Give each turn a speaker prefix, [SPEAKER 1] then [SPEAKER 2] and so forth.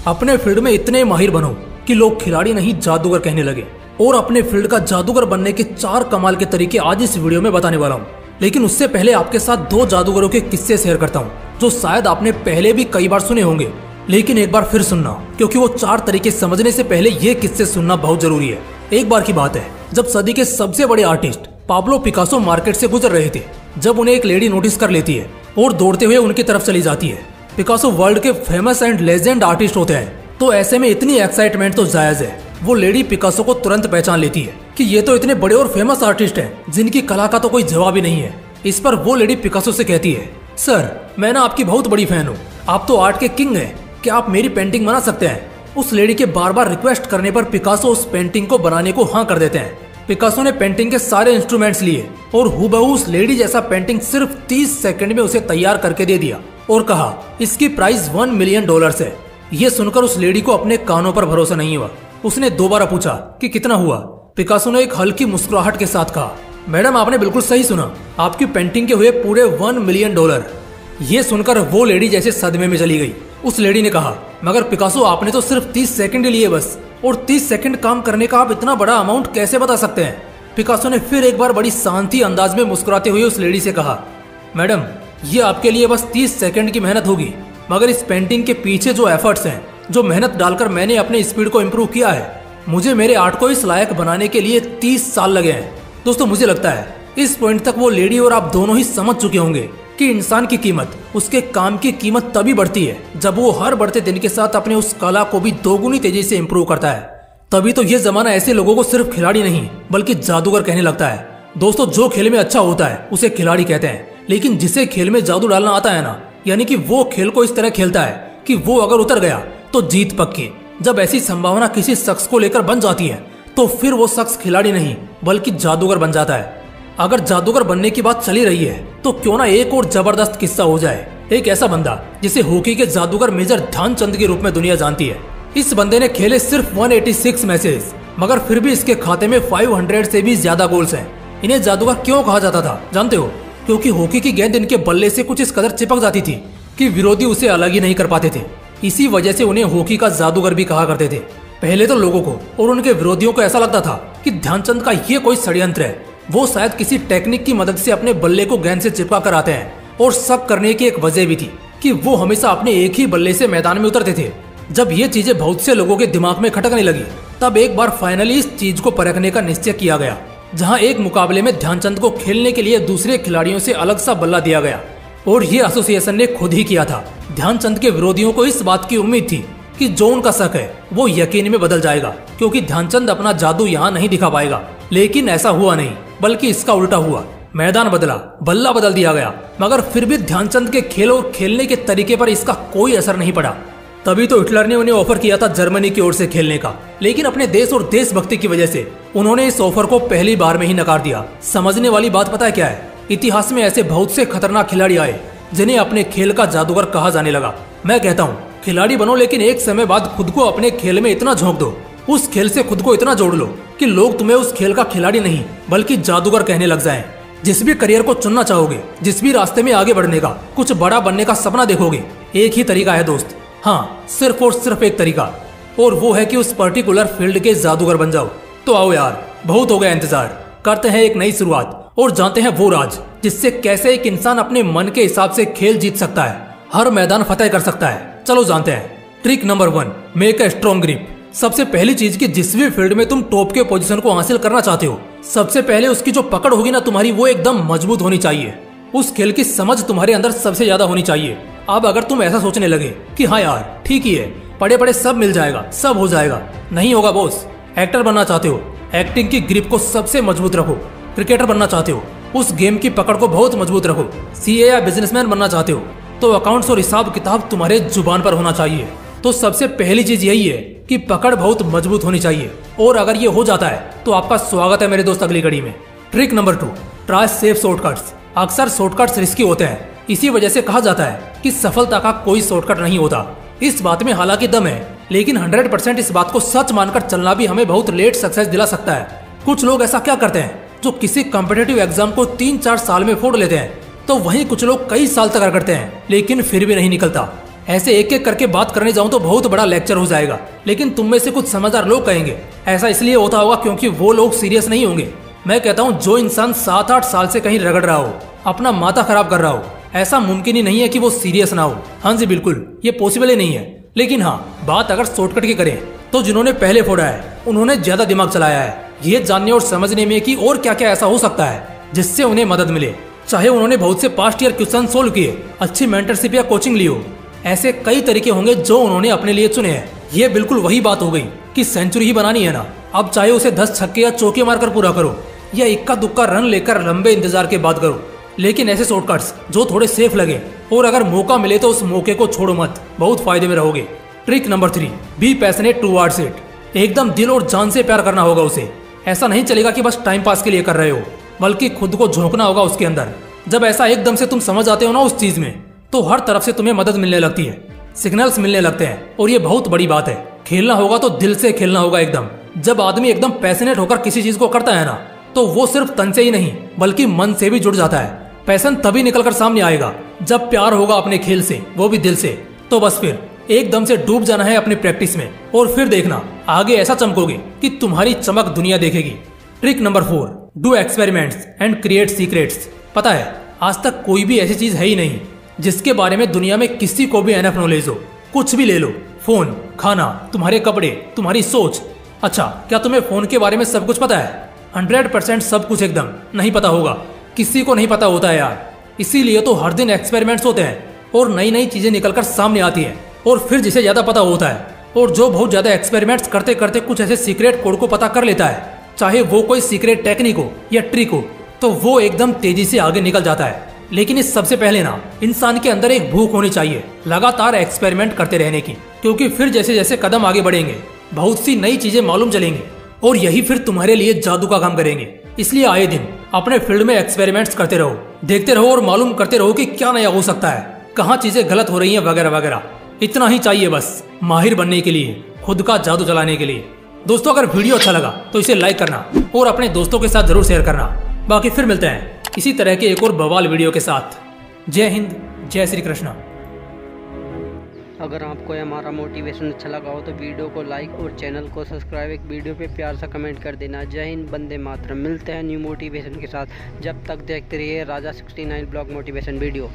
[SPEAKER 1] अपने फील्ड में इतने माहिर बनो कि लोग खिलाड़ी नहीं जादूगर कहने लगे। और अपने फील्ड का जादूगर बनने के 4 कमाल के तरीके आज इस वीडियो में बताने वाला हूँ। लेकिन उससे पहले आपके साथ 2 जादूगरों के किस्से शेयर करता हूँ जो शायद आपने पहले भी कई बार सुने होंगे, लेकिन एक बार फिर सुनना, क्योंकि वो 4 तरीके समझने से पहले ये किस्से सुनना बहुत जरूरी है। एक बार की बात है जब सदी के सबसे बड़े आर्टिस्ट पाब्लो पिकासो मार्केट से गुजर रहे थे, जब उन्हें एक लेडी नोटिस कर लेती है और दौड़ते हुए उनकी तरफ चली जाती है। पिकासो वर्ल्ड के फेमस एंड लेजेंड आर्टिस्ट होते हैं, तो ऐसे में इतनी एक्साइटमेंट तो जायज है। वो लेडी पिकासो को तुरंत पहचान लेती है कि ये तो इतने बड़े और फेमस आर्टिस्ट हैं जिनकी कला का तो कोई जवाब ही नहीं है। इस पर वो लेडी पिकासो से कहती है, सर मैं ना आपकी बहुत बड़ी फैन हूँ, आप तो आर्ट के किंग हैं, क्या आप मेरी पेंटिंग बना सकते हैं? उस लेडी के बार बार रिक्वेस्ट करने पर पिकासो उस पेंटिंग को बनाने को हाँ कर देते हैं। पिकासो ने पेंटिंग के सारे इंस्ट्रूमेंट्स लिए और हूबहू उस लेडी जैसा पेंटिंग सिर्फ 30 सेकंड में उसे तैयार करके दे दिया और कहा इसकी प्राइस $1 मिलियन है। ये सुनकर उस लेडी को अपने कानों पर भरोसा नहीं हुआ। उसने दोबारा पूछा कि कितना हुआ? पिकासो ने एक हल्की मुस्कुराहट के साथ कहा, मैडम आपने बिल्कुल सही सुना, आपकी पेंटिंग के हुए पूरे $1 मिलियन। ये सुनकर वो लेडी जैसे सदमे में चली गई। उस लेडी ने कहा, मगर पिकासो आपने तो सिर्फ 30 सेकंड लिए बस, और 30 सेकंड काम करने का आप इतना बड़ा अमाउंट कैसे बता सकते हैं? पिकासो ने फिर एक बार बड़ी शांति अंदाज में मुस्कुराते हुए उस लेडी से कहा, मैडम ये आपके लिए बस 30 सेकंड की मेहनत होगी, मगर इस पेंटिंग के पीछे जो एफर्ट्स हैं, जो मेहनत डालकर मैंने अपने स्पीड को इम्प्रूव किया है, मुझे मेरे आर्ट को इस लायक बनाने के लिए 30 साल लगे हैं। दोस्तों मुझे लगता है इस पॉइंट तक वो लेडी और आप दोनों ही समझ चुके होंगे कि इंसान की कीमत, उसके काम की कीमत तभी बढ़ती है जब वो हर बढ़ते दिन के साथ अपने उस कला को भी दोगुनी तेजी से इम्प्रूव करता है। तभी तो ये जमाना ऐसे लोगों को सिर्फ खिलाड़ी नहीं बल्कि जादूगर कहने लगता है। दोस्तों जो खेल में अच्छा होता है उसे खिलाड़ी कहते हैं, लेकिन जिसे खेल में जादू डालना आता है ना, यानी कि वो खेल को इस तरह खेलता है कि वो अगर उतर गया तो जीत पक्की। जब ऐसी संभावना किसी शख्स को लेकर बन जाती है तो फिर वो शख्स खिलाड़ी नहीं बल्कि जादूगर बन जाता है। अगर जादूगर बनने की बात चली रही है तो क्यों ना एक और जबरदस्त किस्सा हो जाए। एक ऐसा बंदा जिसे हॉकी के जादूगर मेजर ध्यानचंद के रूप में दुनिया जानती है। इस बंदे ने खेले सिर्फ 186 मैचेस, मगर फिर भी इसके खाते में 500 से भी ज्यादा गोल्स हैं। इन्हें जादूगर क्यों कहा जाता था जानते हो? क्योंकि हॉकी की गेंद इनके बल्ले से कुछ इस कदर चिपक जाती थी कि विरोधी उसे अलग ही नहीं कर पाते थे। इसी वजह से उन्हें हॉकी का जादूगर भी कहा करते थे। पहले तो लोगों को और उनके विरोधियों को ऐसा लगता था कि ध्यानचंद का ये कोई षड्यंत्र है, वो शायद किसी टेक्निक की मदद से अपने बल्ले को गेंद से चिपका कर आते हैं। और शक करने की एक वजह भी थी कि वो हमेशा अपने एक ही बल्ले से मैदान में उतरते थे। जब ये चीजें बहुत से लोगों के दिमाग में खटकने लगी, तब एक बार फाइनली इस चीज को परखने का निश्चय किया गया, जहां एक मुकाबले में ध्यानचंद को खेलने के लिए दूसरे खिलाड़ियों से अलग सा बल्ला दिया गया और ये एसोसिएशन ने खुद ही किया था। ध्यानचंद के विरोधियों को इस बात की उम्मीद थी कि जो उनका शक है वो यकीन में बदल जाएगा, क्योंकि ध्यानचंद अपना जादू यहाँ नहीं दिखा पाएगा। लेकिन ऐसा हुआ नहीं, बल्कि इसका उल्टा हुआ। मैदान बदला, बल्ला बदल दिया गया, मगर फिर भी ध्यानचंद के खेल और खेलने के तरीके पर इसका कोई असर नहीं पड़ा। तभी तो हिटलर ने उन्हें ऑफर किया था जर्मनी की ओर से खेलने का, लेकिन अपने देश और देशभक्ति की वजह से उन्होंने इस ऑफर को पहली बार में ही नकार दिया। समझने वाली बात पता है क्या है? इतिहास में ऐसे बहुत से खतरनाक खिलाड़ी आए जिन्हें अपने खेल का जादूगर कहा जाने लगा। मैं कहता हूँ खिलाड़ी बनो, लेकिन एक समय बाद खुद को अपने खेल में इतना झोंक दो, उस खेल से खुद को इतना जोड़ लो कि लोग तुम्हें उस खेल का खिलाड़ी नहीं बल्कि जादूगर कहने लग जाएं। जिस भी करियर को चुनना चाहोगे, जिस भी रास्ते में आगे बढ़ने का, कुछ बड़ा बनने का सपना देखोगे, एक ही तरीका है दोस्त। हाँ, सिर्फ और सिर्फ एक तरीका, और वो है कि उस पर्टिकुलर फील्ड के जादूगर बन जाओ। तो आओ यार, बहुत हो गया इंतजार, करते हैं एक नई शुरुआत और जानते हैं वो राज जिससे कैसे एक इंसान अपने मन के हिसाब से खेल जीत सकता है, हर मैदान फतेह कर सकता है। चलो जानते हैं। Trick number 1, make a strong grip. सबसे पहली चीज कि जिस भी फील्ड में तुम टॉप के पोजीशन को हासिल करना चाहते हो, सबसे पहले उसकी जो पकड़ होगी ना तुम्हारी, वो एकदम मजबूत होनी चाहिए। उस खेल की समझ तुम्हारे अंदर सबसे ज्यादा होनी चाहिए। अब अगर तुम ऐसा सोचने लगे कि हाँ यार ठीक ही है, पड़े पड़े सब मिल जाएगा, सब हो जाएगा, नहीं होगा बॉस। एक्टर बनना चाहते हो, एक्टिंग की ग्रिप को सबसे मजबूत रखो। क्रिकेटर बनना चाहते हो, उस गेम की पकड़ को बहुत मजबूत रखो। सीए या बिजनेसमैन बनना चाहते हो तो अकाउंट्स और हिसाब किताब तुम्हारे जुबान पर होना चाहिए। तो सबसे पहली चीज यही है कि पकड़ बहुत मजबूत होनी चाहिए, और अगर ये हो जाता है तो आपका स्वागत है मेरे दोस्त अगली कड़ी में। Trick number 2, try safe shortcuts. अक्सर शॉर्टकट्स रिस्की होते हैं, इसी वजह से कहा जाता है कि सफलता का कोई शॉर्टकट नहीं होता। इस बात में हालांकि दम है, लेकिन 100% इस बात को सच मानकर चलना भी हमें बहुत लेट सक्सेस दिला सकता है। कुछ लोग ऐसा क्या करते हैं जो किसी कॉम्पिटिटिव एग्जाम को 3-4 साल में फोड़ लेते हैं, तो वहीं कुछ लोग कई साल तक करते हैं लेकिन फिर भी नहीं निकलता। ऐसे एक एक करके बात करने जाऊं तो बहुत बड़ा लेक्चर हो जाएगा, लेकिन तुम में से कुछ समझदार लोग कहेंगे ऐसा इसलिए होता होगा क्योंकि वो लोग सीरियस नहीं होंगे। मैं कहता हूँ जो इंसान 7-8 साल से कहीं रगड़ रहा हो, अपना माथा खराब कर रहा हो, ऐसा मुमकिन ही नहीं है कि वो सीरियस ना हो। हाँ जी बिल्कुल, ये पॉसिबल ही नहीं है। लेकिन हाँ, बात अगर शॉर्टकट की करें तो जिन्होंने पहले फोड़ा है उन्होंने ज्यादा दिमाग चलाया है ये जानने और समझने में कि और क्या क्या ऐसा हो सकता है जिससे उन्हें मदद मिले। चाहे उन्होंने बहुत से पास्ट ईयर क्वेश्चन सोल्व किए, अच्छी मेंटरशिप या कोचिंग ली हो, ऐसे कई तरीके होंगे जो उन्होंने अपने लिए चुने हैं। ये बिल्कुल वही बात हो गई कि सेंचुरी ही बनानी है ना, अब चाहे उसे 10 छक्के या चौके मारकर पूरा करो या इक्का दुक्का रन लेकर लंबे इंतजार के बाद करो, लेकिन ऐसे शॉर्टकट्स जो थोड़े सेफ लगे और अगर मौका मिले तो उस मौके को छोड़ो मत, बहुत फायदे में रहोगे। Trick number 3, be passionate towards it. एकदम दिल और जान से प्यार करना होगा उसे। ऐसा नहीं चलेगा कि बस टाइम पास के लिए कर रहे हो, बल्कि खुद को झोंकना होगा उसके अंदर। जब ऐसा एकदम से तुम समझ आते हो ना उस चीज में, तो हर तरफ से तुम्हें मदद मिलने लगती है, सिग्नल्स मिलने लगते हैं। और ये बहुत बड़ी बात है, खेलना होगा तो दिल से खेलना होगा एकदम। जब आदमी एकदम पैशनेट होकर किसी चीज को करता है ना, तो वो सिर्फ तन से ही नहीं बल्कि मन से भी जुड़ जाता है। पैशन तभी निकलकर सामने आएगा जब प्यार होगा अपने खेल से, वो भी दिल से। तो बस फिर एकदम से डूब जाना है अपनी प्रैक्टिस में और फिर देखना आगे ऐसा चमकोगे कि तुम्हारी चमक दुनिया देखेगी। Trick number 4, do experiments and create secrets. पता है आज तक कोई भी ऐसी चीज है ही नहीं जिसके बारे में दुनिया में किसी को भी एनफ नॉलेज हो। कुछ भी ले लो, फोन, खाना, तुम्हारे कपड़े, तुम्हारी सोच। अच्छा, क्या तुम्हें फोन के बारे में सब कुछ पता है? 100% सब कुछ एकदम नहीं पता होगा, किसी को नहीं पता होता है यार। इसीलिए तो हर दिन एक्सपेरिमेंट्स होते हैं और नई नई चीजें निकलकर सामने आती हैं। और फिर जिसे ज्यादा पता होता है और जो बहुत ज्यादा एक्सपेरिमेंट्स करते करते कुछ ऐसे सीक्रेट कोड को पता कर लेता है, चाहे वो कोई सीक्रेट टेक्निक हो या ट्रिक हो, तो वो एकदम तेजी से आगे निकल जाता है। लेकिन इस सबसे पहले ना इंसान के अंदर एक भूख होनी चाहिए लगातार एक्सपेरिमेंट करते रहने की, क्योंकि फिर जैसे जैसे कदम आगे बढ़ेंगे बहुत सी नई चीजें मालूम चलेंगी और यही फिर तुम्हारे लिए जादू का काम करेंगे। इसलिए आए दिन अपने फील्ड में एक्सपेरिमेंट्स करते रहो, देखते रहो और मालूम करते रहो कि क्या नया हो सकता है, कहाँ चीजें गलत हो रही हैं वगैरह वगैरह। इतना ही चाहिए बस माहिर बनने के लिए, खुद का जादू चलाने के लिए। दोस्तों अगर वीडियो अच्छा लगा तो इसे लाइक करना और अपने दोस्तों के साथ जरूर शेयर करना। बाकी फिर मिलते हैं इसी तरह के एक और बवाल वीडियो के साथ। जय हिंद, जय श्री कृष्णा।
[SPEAKER 2] अगर आपको हमारा मोटिवेशन अच्छा लगा हो तो वीडियो को लाइक और चैनल को सब्सक्राइब, एक वीडियो पे प्यार सा कमेंट कर देना। जय हिंद, वंदे मातरम। मिलते हैं न्यू मोटिवेशन के साथ, जब तक देखते रहिए राजा 69 ब्लॉग मोटिवेशन वीडियो।